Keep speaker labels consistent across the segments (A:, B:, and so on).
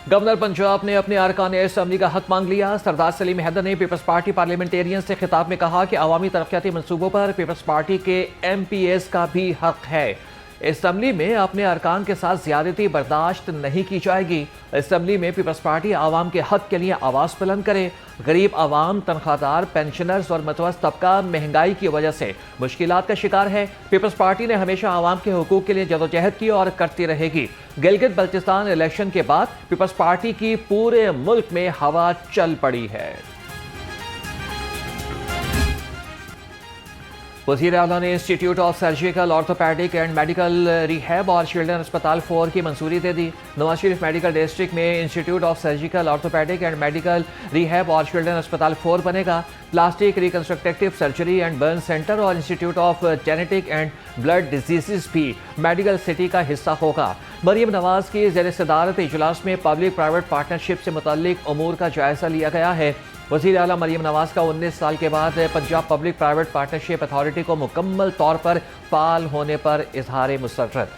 A: Governor Punjab ने अपने अरकान असम्बली का हक मांग लिया। सरदार सलीम हैदर ने पीपल्स पार्टी पार्लियामेंटेरियन से खिताब में कहा कि अवामी तरक्याती मनसूबों पर पीपल्स पार्टी के MPs का भी हक है। असम्बली में अपने अरकान के साथ ज्यादती बर्दाश्त नहीं की जाएगी। असम्बली में पीपल्स पार्टी आवाम के हक के लिए आवाज़ बुलंद करे। गरीब आवाम, तनख्वाहदार, पेंशनर्स और मतवस्त तबका महंगाई की वजह से मुश्किलात का शिकार है। पीपल्स पार्टी ने हमेशा आवाम के हुकूक के लिए जदोजहद की और करती रहेगी। गिलगित बल्तिस्तान इलेक्शन के बाद पीपल्स पार्टी की पूरे मुल्क में हवा चल पड़ी है। वज़ीर आला ने institute of surgical, orthopaedic and medical rehab और चिल्ड्रन अस्पताल 4 की मंजूरी दे दी। नवाज शरीफ मेडिकल डिस्ट्रिक्ट में institute of surgical, orthopaedic and medical rehab और चिल्ड्रन अस्पताल 4 बनेगा। Plastic reconstructive surgery and burn centre और institute of genetic and blood disease भी मेडिकल सिटी का हिस्सा होगा। मरीम नवाज की ज़ेर सदारत इजलास में पब्लिक प्राइवेट पार्टनरशिप से मुतल्लिक उमूर का जायजा लिया गया है। वज़ीर आला मरीम नवाज का 19 साल के बाद Punjab public private partnership authority को मुकम्मल तौर पर फाल होने पर इजहार मुसर्रत।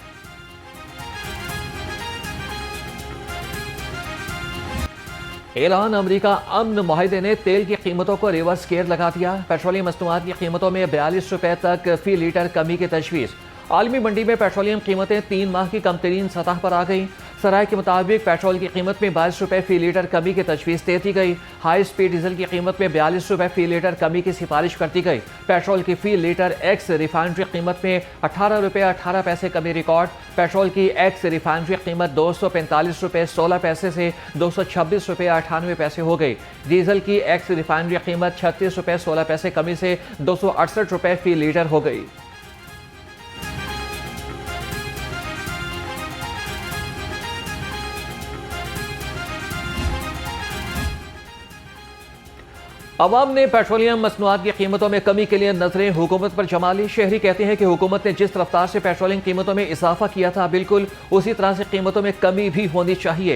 A: ईरान अमरीका अमन मुआहदे ने तेल की कीमतों को रिवर्स गियर लगा दिया। पेट्रोलियम मसनूआत की कीमतों में 42 रुपए तक फी लीटर कमी की तजवीज़। आलमी मंडी में पेट्रोलियम कीमतें 3 माह की कम तरीन सतह पर आ गई। सराय के मुताबिक पेट्रोल की कीमत में 22 रुपए फी लीटर कमी की तजवीज़ दे दी गई। हाई स्पीड डीजल की कीमत में 42 रुपए फी लीटर कमी की सिफारिश कर दी गई। पेट्रोल की फी लीटर एक्स रिफाइनरी कीमत में 18 रुपए 18 पैसे कमी रिकॉर्ड। पेट्रोल की एक्स रिफाइनरी कीमत 245 रुपए 16 पैसे से 226 रुपए 98 पैसे हो गई। डीजल की एक्स रिफाइनरी कीमत 36 रुपए 16 पैसे कमी से 268 रुपए फी लीटर हो गई। अवाम ने पेट्रोलियम मसनूआत की कीमतों में कमी के लिए नजरें हुकूमत पर जमा ली। शहरी कहते हैं कि हुकूमत ने जिस रफ्तार से पेट्रोलियम कीमतों में इजाफा किया था, बिल्कुल उसी तरह से कीमतों में कमी भी होनी चाहिए।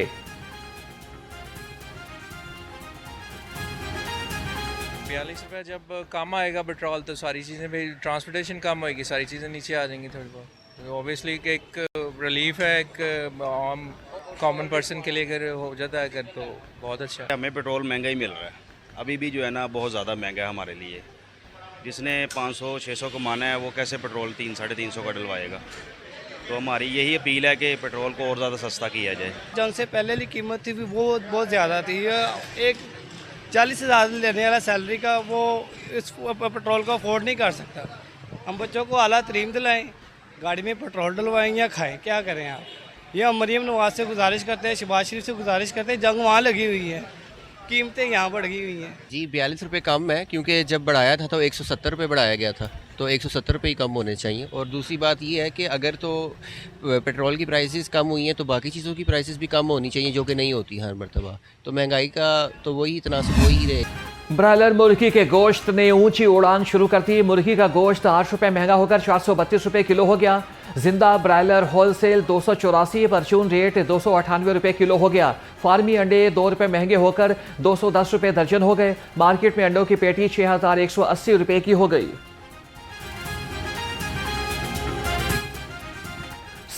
B: 42 रुपये जब कम आएगा पेट्रोल तो सारी चीज़ें भी, ट्रांसपोर्टेशन कम होएगी, सारी चीज़ें नीचे आ जाएंगी थोड़ी बहुत। तो ऑब्वियसली एक रिलीफ है, एक आम कॉमन पर्सन के लिए अगर हो जाता है अगर तो बहुत अच्छा है।
C: हमें पेट्रोल महंगा ही मिल रहा है अभी भी, जो है ना बहुत ज़्यादा महंगा है हमारे लिए। जिसने 500-600 कमाना है वो कैसे पेट्रोल 300-350 का डलवाएगा। तो हमारी यही अपील है कि पेट्रोल को और ज़्यादा सस्ता किया जाए।
D: जो उनसे पहले की कीमत थी वो बहुत ज़्यादा थी। एक 40 हज़ार लेने वाला सैलरी का वो इस पेट्रोल को अफोर्ड नहीं कर सकता। हम बच्चों को आला तरीन दिलाएँ, गाड़ी में पेट्रोल डलवाएँ या खाएँ, क्या करें आप। ये हम मरीम नवाज से गुजारिश करते हैं, शहबाज शरीफ से गुजारिश करते हैं, जंग वहाँ लगी हुई है, कीमतें यहाँ बढ़ गई हुई हैं।
E: जी 42 रुपये कम है, क्योंकि जब बढ़ाया था तो 170 रुपये बढ़ाया गया था, तो 170 रुपये ही कम होने चाहिए। और दूसरी बात ये है कि अगर तो पेट्रोल की प्राइसेस कम हुई हैं तो बाकी चीज़ों की प्राइसेस भी कम होनी चाहिए, जो कि नहीं होती हर मरतबा। तो महंगाई का तो वही तनासब वही रहे।
A: ब्रायलर मुर्गी के गोश्त ने ऊंची उड़ान शुरू कर दी। मुर्गी का गोश्त 8 रुपए महंगा होकर 432 रुपए किलो हो गया। जिंदा ब्रायलर होलसेल 284, परचून रेट 298 रुपए किलो हो गया। फार्मी अंडे 2 रुपए महंगे होकर 210 रुपए दर्जन हो गए। मार्केट में अंडों की पेटी 6180 रुपए की हो गई।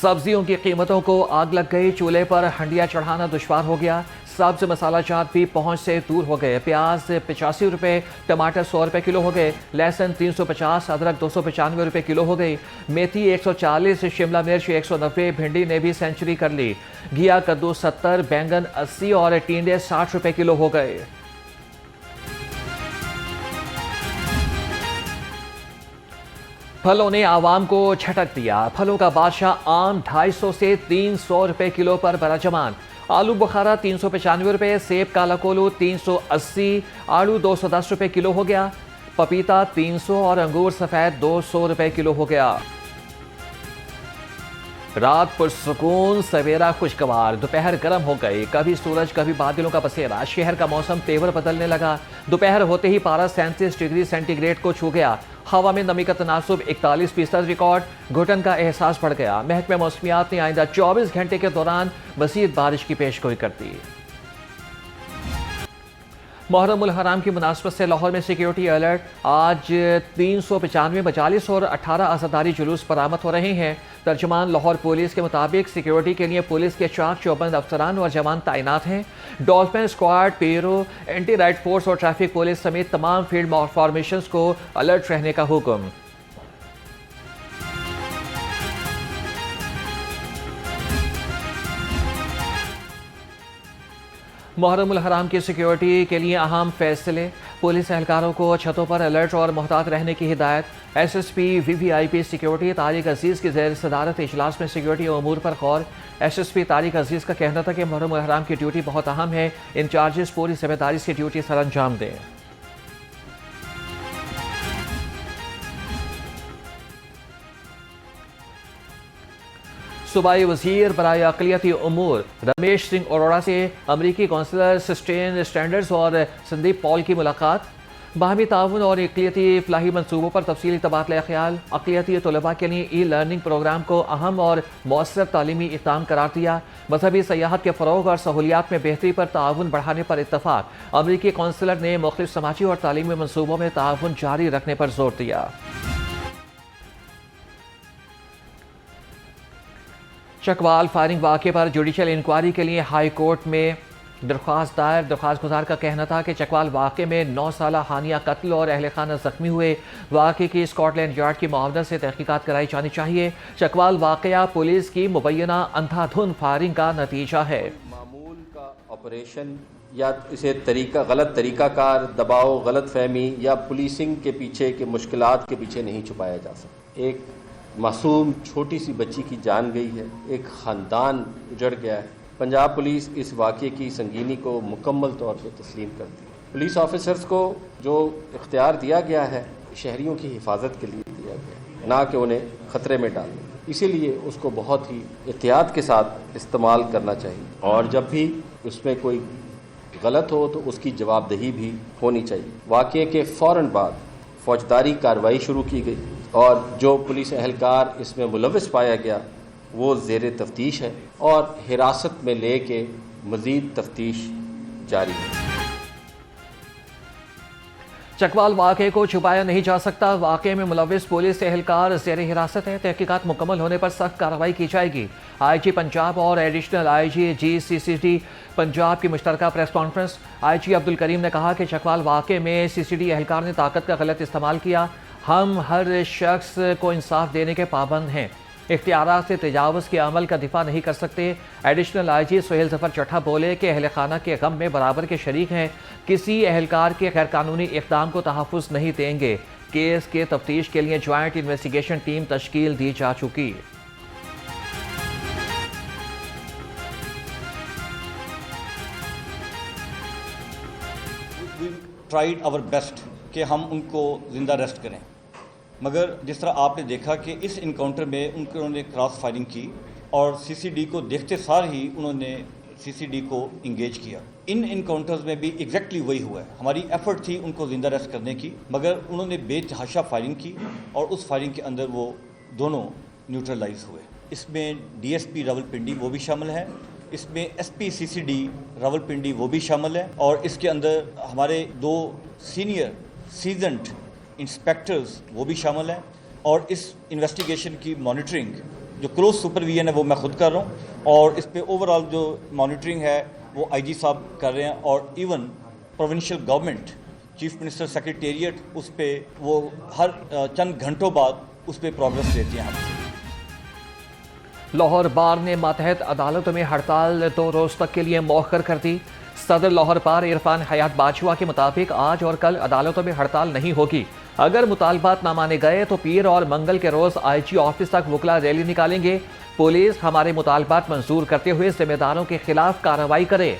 A: सब्जियों की कीमतों को आग लग गई। चूल्हे पर हंडिया चढ़ाना दुश्वार हो गया। सब्ज मसाला जात भी पहुंच से दूर हो गए। प्याज 85 रुपए, टमाटर 100 रुपए किलो हो गए। लहसुन 350, अदरक 295 रुपए किलो हो गई। मेथी 140, शिमला मिर्च 190, भिंडी ने भी सेंचुरी कर ली। घिया कद्दू 70, बैंगन 80 और टिंडे 60 रुपए किलो हो गए। फलों ने आवाम को झटक दिया। फलों का बादशाह आम 250 से 300 रुपए किलो पर बराजमान। आलू बुखारा 395 रुपए, सेब काला कोलू 380, आड़ू 210 रुपए किलो हो गया। पपीता 300 और अंगूर सफेद 200 रुपए किलो हो गया। रात पुरसुकून, सवेरा खुशगवार, दोपहर गर्म हो गई। कभी सूरज कभी बादलों का बसेरा। शहर का मौसम तेवर बदलने लगा। दोपहर होते ही पारा 37 डिग्री सेंटीग्रेड को छू गया। हवा में नमी का तनासुब 41% रिकॉर्ड। घुटन का एहसास बढ़ गया। महकमे मौसमियात ने आइंदा 24 घंटे के दौरान मज़ीद बारिश की पेशगोई कर दी। मुहर्रम उल हराम की मुनासबत से लाहौर में सिक्योरिटी अलर्ट। आज 395 मजालिस और 18 अज़ादारी जुलूस बरामद हो रहे हैं। तर्जुमान लाहौर पुलिस के मुताबिक सिक्योरिटी के लिए पुलिस के चाक चौबंद अफसरान और जवान तैनात हैं। डॉल्फिन स्क्वाड, पेरो, एंटी राइट फोर्स और ट्रैफिक पुलिस समेत तमाम फील्ड फॉर्मेशंस को अलर्ट रहने का हुक्म। मुहर्रम उल हराम की सिक्योरिटी के लिए अहम फैसले। पुलिस एहलकारों को छतों पर अलर्ट और मोहतात रहने की हिदायत। SSP VVIP सिक्योरिटी तारिक अजीज़ की ज़ेर सदारत इजलास में सिक्योरिटी अमूर पर गौर। SSP तारिक अजीज़ का कहना था कि मुहर्रम उल हराम की ड्यूटी बहुत अहम है, इंचार्जेस पूरी जिम्मेदारी से ड्यूटी सर अंजाम दें। सूबाई वज़ीर बराए अक़लियती उमूर रमेश सिंह अरोड़ा से अमरीकी कौंसलर सिस्टेन स्टैंडर्ड्स और संदीप पॉल की मुलाकात। बाहमी ताउन और अक़लियती फलाही मनसूबों पर तफसीली तबादला ख्याल। अक़लियती तलबा के लिए ई-लर्निंग प्रोग्राम को अहम और मौसर तालीमी इक़दाम करार दिया। मजहबी सयाहत के फ़रोग़ और सहूलियात में बेहतरी पर ताउन बढ़ाने पर इत्तफ़ाक़। अमरीकी कौंसलर ने मुख्तलिफ समाजी और तालीमी मनसूबों में ताउन जारी रखने पर जोर दिया। चकवाल फायरिंग वाक़े पर जुडिशल इंक्वायरी के लिए हाई कोर्ट में दरख्वास्त दायर। दरख्वास्त गुजार का कहना था कि चकवाल वाक़े में 9 साला हानिया कत्ल और अहल खाना ज़ख्मी हुए। वाक़े की स्कॉटलैंड यार्ड की मुआवनत से तहकीकात कराई जानी चाहिए। चकवाल वाक़या पुलिस की मुबैना अंधाधुंध फायरिंग का नतीजा है।
F: मामूल का ऑपरेशन या इसे गलत तरीक़ाकार, दबाव, गलत फहमी या पुलिसिंग के पीछे के मुश्किलात के पीछे नहीं छुपाया जा सकता। एक मासूम छोटी सी बच्ची की जान गई है, एक ख़ानदान उजड़ गया है। पंजाब पुलिस इस वाक़े की संगीनी को मुकम्मल तौर पर तस्लीम करती है। पुलिस ऑफिसर्स को जो इख्तियार दिया गया है शहरियों की हिफाजत के लिए दिया गया है, ना कि उन्हें ख़तरे में डालने। इसीलिए उसको बहुत ही एहतियात के साथ इस्तेमाल करना चाहिए और जब भी उसमें कोई गलत हो तो उसकी जवाबदेही भी होनी चाहिए। वाक़े के फ़ौरन बाद फौजदारी कार्रवाई शुरू की गई और जो पुलिस एहलकार इसमें मुलविस पाया गया वो ज़ेर तफ्तीश है और हिरासत में ले के मज़ीद तफ्तीश जारी है।
A: चकवाल वाक़े को छुपाया नहीं जा सकता। वाक़े में मुलविस पुलिस एहलकार ज़ेर हिरासत है। तहकीकात मुकम्मल होने पर सख्त कार्रवाई की जाएगी। IG पंजाब और एडिशनल IG GCCD पंजाब की मुश्तरका press conference. IG Abdul Karim ने कहा कि चकवाल वाक़े में CCD एहलकार ने ताकत का गलत इस्तेमाल किया। हम हर शख्स को इंसाफ देने के पाबंद हैं। इख्तियारात से तजावुज़ के अमल का दिफा नहीं कर सकते। एडिशनल IG सुहेल ज़फ़र चट्ठा बोले कि अहल खाना के गम में बराबर के शरीक हैं। किसी एहलकार के गैर कानूनी इक़दाम को तहफ़्फ़ुज़ नहीं देंगे। केस के तफ्तीश के लिए जॉइंट इन्वेस्टिगेशन टीम तश्कील दी जा चुकी।
G: ट्राइड आवर बेस्ट कि हम उनको ज़िंदा रेस्ट करें, मगर जिस तरह आपने देखा कि इस इनकाउंटर में उन्होंने क्रॉस फायरिंग की और CCD को देखते सार ही उन्होंने CCD को इंगेज किया। इन इनकाउंटर्स में भी एग्जैक्टली वही हुआ है। हमारी एफर्ट थी उनको ज़िंदा रेस्ट करने की, मगर उन्होंने बेतहाशा फायरिंग की और उस फायरिंग के अंदर वो दोनों न्यूट्रलाइज हुए। इसमें DSP रावलपिंडी वो भी शामिल है, इसमें SP CCD रावलपिंडी वो भी शामिल है और इसके अंदर हमारे 2 सीनियर सीजन्ड इंस्पेक्टर्स वो भी शामिल हैं और इस इन्वेस्टिगेशन की मॉनिटरिंग जो क्लोज सुपरविजन है वो मैं खुद कर रहा हूँ और इस पे ओवरऑल जो मॉनिटरिंग है वो IG साहब कर रहे हैं और even provincial government chief minister secretariat उस पर वो हर चंद घंटों बाद उस पर प्रोग्रेस देते हैं हमसे।
A: लाहौर बार ने मातहत अदालतों में हड़ताल 2 रोज़ तक के लिए मौखर कर दी। सदर लाहौर बार इरफान हयात बाजवा के मुताबिक आज और कल अदालतों में हड़ताल नहीं होगी। अगर मुतालबात ना माने गए तो पीर और मंगल के रोज़ IG ऑफिस तक वकला रैली निकालेंगे। पुलिस हमारे मुतालबात मंजूर करते हुए जिम्मेदारों के खिलाफ कार्रवाई करे।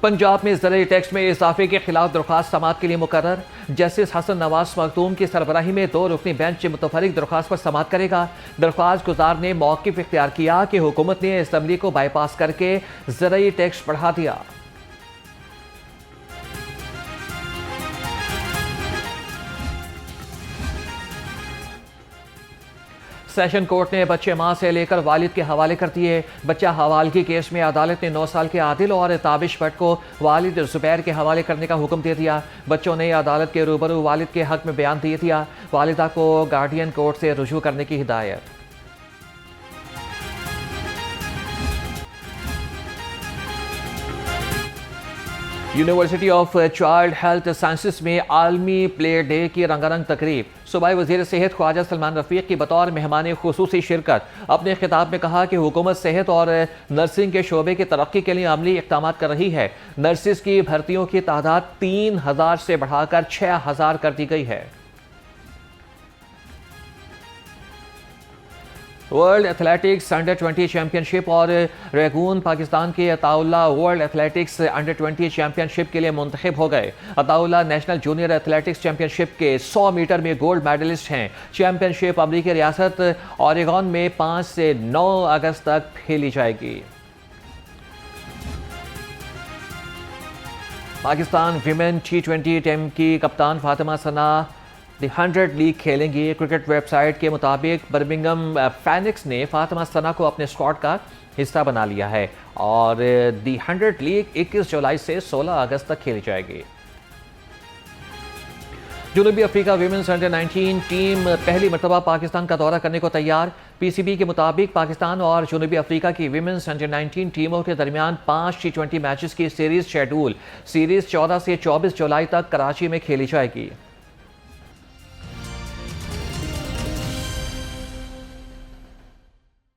A: पंजाब में ज़राई टैक्स में इजाफे के खिलाफ दरख्वास्त समाअत के लिए मुकर्रर। जस्टिस हसन नवाज मखदूम की सरबराही में 2 रुकनी बेंच मुतफरिक दरख्वास्त पर समाअत करेगा। दरख्वास्त गुजार ने मौक़िफ़ इख्तियार किया कि हुकूमत ने असम्बली को बाईपास करके ज़राई टैक्स बढ़ा दिया। सेशन कोर्ट ने बच्चे मां से लेकर वालिद के हवाले कर दिए। बच्चा हवालगी केस में अदालत ने 9 साल के आदिल और ताबिश भट्ट को वालिद जुबैर के हवाले करने का हुक्म दे दिया। बच्चों ने अदालत के रूबरू वालिद के हक में बयान दे दिया। वालिदा को गार्डियन कोर्ट से रुजू करने की हिदायत। University of child health sciences में आलमी प्ले डे की रंगारंग तकरीब। सूबाई वज़ीर सेहत ख्वाजा सलमान रफ़ीक की बतौर मेहमान खुसूसी शिरकत। अपने खिताब में कहा कि हुकूमत सेहत और नर्सिंग के शोबे की तरक्की के लिए अमली इक़दाम कर रही है। नर्सिस की भर्तियों की तादाद 3000 से बढ़ाकर 6000 कर दी गई है। वर्ल्ड एथलेटिक्स अंडर 20 चैंपियनशिप और रैगून पाकिस्तान के Ataullah world athletics under 20 championship के लिए मुंतखब हो गए। Ataullah national junior athletics championship के 100 मीटर में गोल्ड मेडलिस्ट हैं। चैंपियनशिप अमरीकी रियासत ओरेगॉन में 5 से 9 अगस्त तक खेली जाएगी। पाकिस्तान विमेन T20 टीम की कप्तान फातिमा सना द 100 लीग खेलेंगी। क्रिकेट वेबसाइट के मुताबिक बर्मिंघम फैनिक्स ने फातिमा सना को अपने स्क्वाड का हिस्सा बना लिया है और द 100 लीग 21 जुलाई से 16 अगस्त तक खेली जाएगी। जनूबी अफ्रीका विमेंस अंडर 19 टीम पहली मरतबा पाकिस्तान का दौरा करने को तैयार। PCB के मुताबिक पाकिस्तान और जनूबी अफ्रीका की विमेंस अंडर 19 टीमों के दरमियान 5 T20 मैचेस की सीरीज शेड्यूल। सीरीज 14 से 24 जुलाई तक कराची में खेली जाएगी।